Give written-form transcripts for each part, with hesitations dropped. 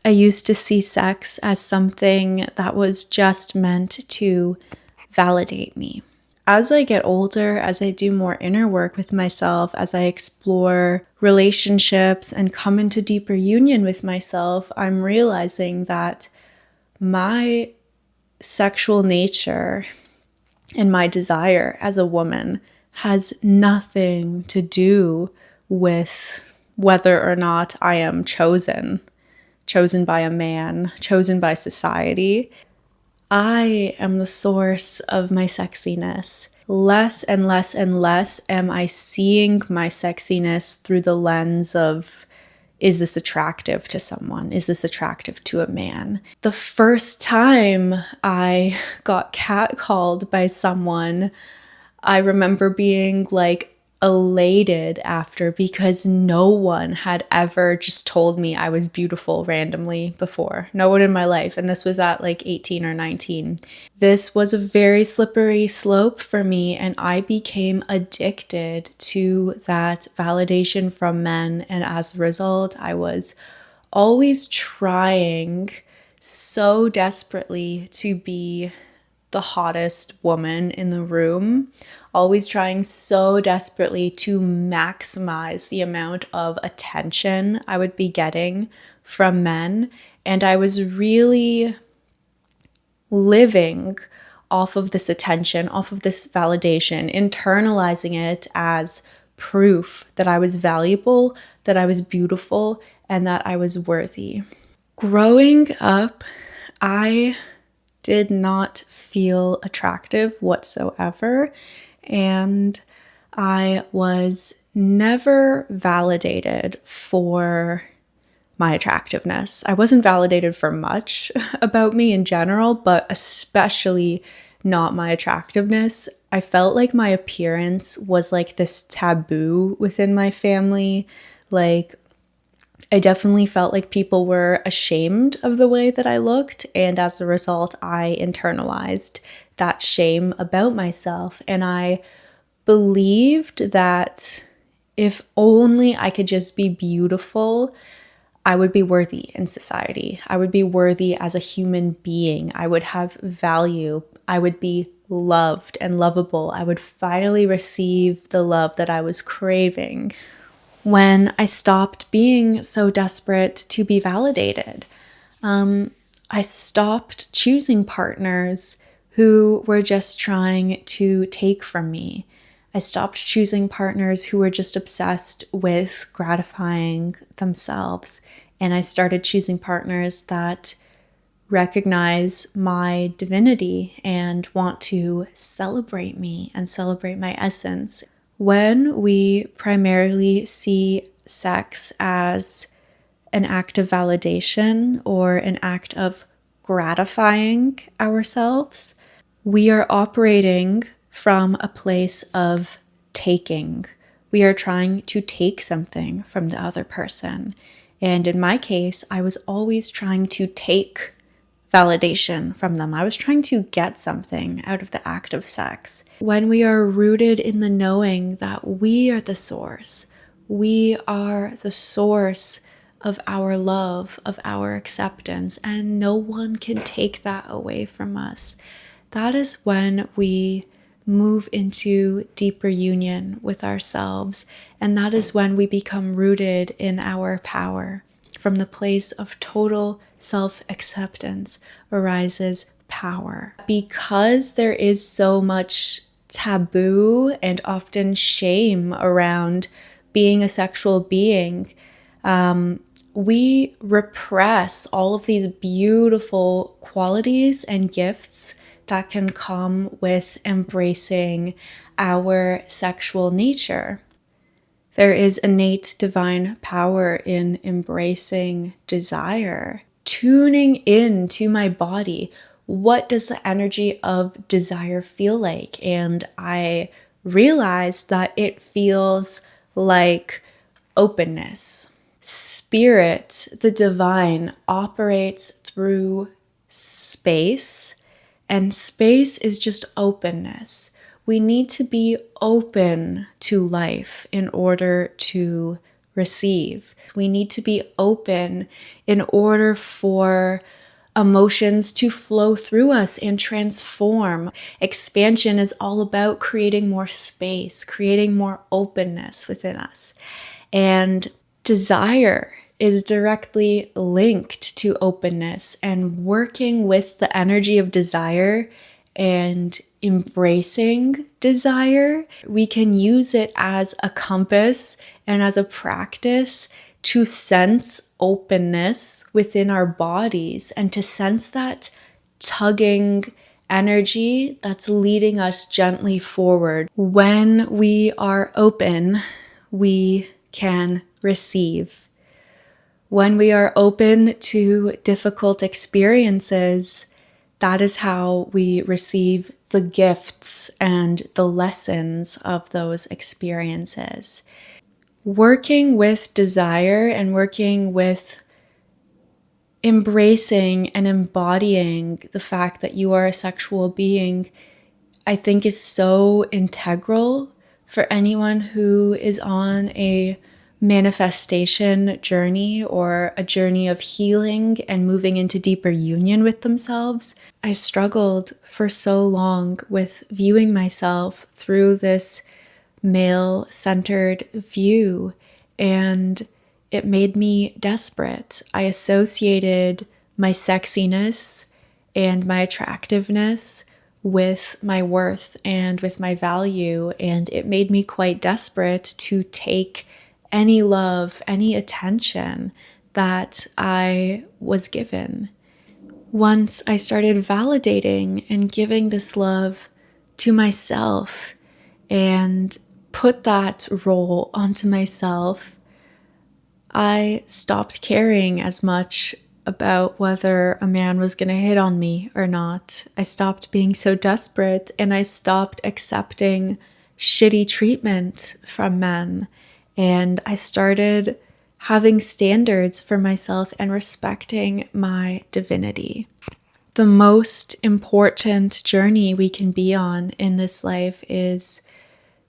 I used to see sex as something that was just meant to validate me. As I get older, as I do more inner work with myself, as I explore relationships and come into deeper union with myself, I'm realizing that my sexual nature and my desire as a woman has nothing to do with whether or not I am chosen by a man, chosen by society. I am the source of my sexiness. Less and less and less am I seeing my sexiness through the lens of, is this attractive to someone? Is this attractive to a man? The first time I got catcalled by someone, I remember being like elated after, because no one had ever just told me I was beautiful randomly before. No one in my life. And this was at like 18 or 19. This was a very slippery slope for me, and I became addicted to that validation from men. And as a result, I was always trying so desperately to be the hottest woman in the room, always trying so desperately to maximize the amount of attention I would be getting from men. And I was really living off of this attention, off of this validation, internalizing it as proof that I was valuable, that I was beautiful, and that I was worthy. Growing up, I did not feel attractive whatsoever, and I was never validated for my attractiveness. I wasn't validated for much about me in general, but especially not my attractiveness. I felt like my appearance was like this taboo within my family. Like, I definitely felt like people were ashamed of the way that I looked, and as a result, I internalized that shame about myself. And I believed that if only I could just be beautiful, I would be worthy in society. I would be worthy as a human being. I would have value. I would be loved and lovable. I would finally receive the love that I was craving when I stopped being so desperate to be validated. I stopped choosing partners who were just trying to take from me. I stopped choosing partners who were just obsessed with gratifying themselves. And I started choosing partners that recognize my divinity and want to celebrate me and celebrate my essence. When we primarily see sex as an act of validation or an act of gratifying ourselves, we are operating from a place of taking. We are trying to take something from the other person. And in my case, I was always trying to take validation from them. I was trying to get something out of the act of sex. When we are rooted in the knowing that we are the source of our love, of our acceptance, and no one can take that away from us, that is when we move into deeper union with ourselves. And that is when we become rooted in our power. From the place of total self-acceptance arises power. Because there is so much taboo and often shame around being a sexual being, we repress all of these beautiful qualities and gifts that can come with embracing our sexual nature. There is innate divine power in embracing desire, tuning in to my body. What does the energy of desire feel like? And I realized that it feels like openness. Spirit, the divine, operates through space, and space is just openness. We need to be open to life in order to receive. We need to be open in order for emotions to flow through us and transform. Expansion is all about creating more space, creating more openness within us. And desire is directly linked to openness, and working with the energy of desire and embracing desire, we can use it as a compass and as a practice to sense openness within our bodies and to sense that tugging energy that's leading us gently forward. When we are open, we can receive. When we are open to difficult experiences, that is how we receive the gifts and the lessons of those experiences. Working with desire and working with embracing and embodying the fact that you are a sexual being, I think is so integral for anyone who is on a manifestation journey or a journey of healing and moving into deeper union with themselves. I struggled for so long with viewing myself through this male-centered view, and it made me desperate. I associated my sexiness and my attractiveness with my worth and with my value, and it made me quite desperate to take any love, any attention that I was given. Once I started validating and giving this love to myself and put that role onto myself, I stopped caring as much about whether a man was going to hit on me or not. I stopped being so desperate, and I stopped accepting shitty treatment from men. And I started having standards for myself and respecting my divinity. The most important journey we can be on in this life is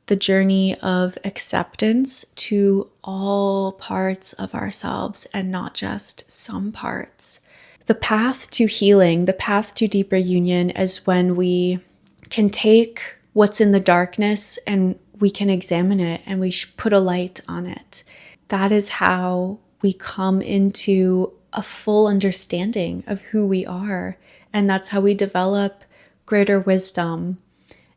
the journey of acceptance to all parts of ourselves and not just some parts. The path to healing, the path to deeper union is when we can take what's in the darkness and we can examine it and we put a light on it. That is how we come into a full understanding of who we are. And that's how we develop greater wisdom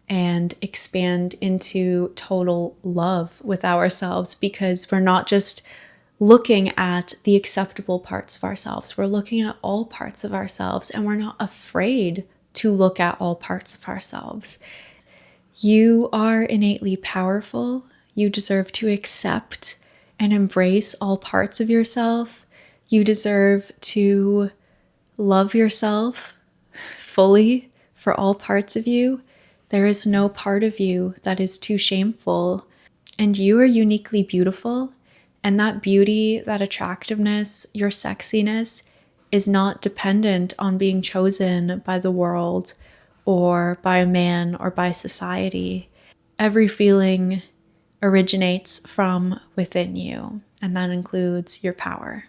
and expand into total love with ourselves, because we're not just looking at the acceptable parts of ourselves. We're looking at all parts of ourselves, and we're not afraid to look at all parts of ourselves. You are innately powerful. You deserve to accept and embrace all parts of yourself. You deserve to love yourself fully for all parts of you. There is no part of you that is too shameful, and you are uniquely beautiful. And that beauty, that attractiveness, your sexiness is not dependent on being chosen by the world or by a man or by society. Every feeling originates from within you, and that includes your power.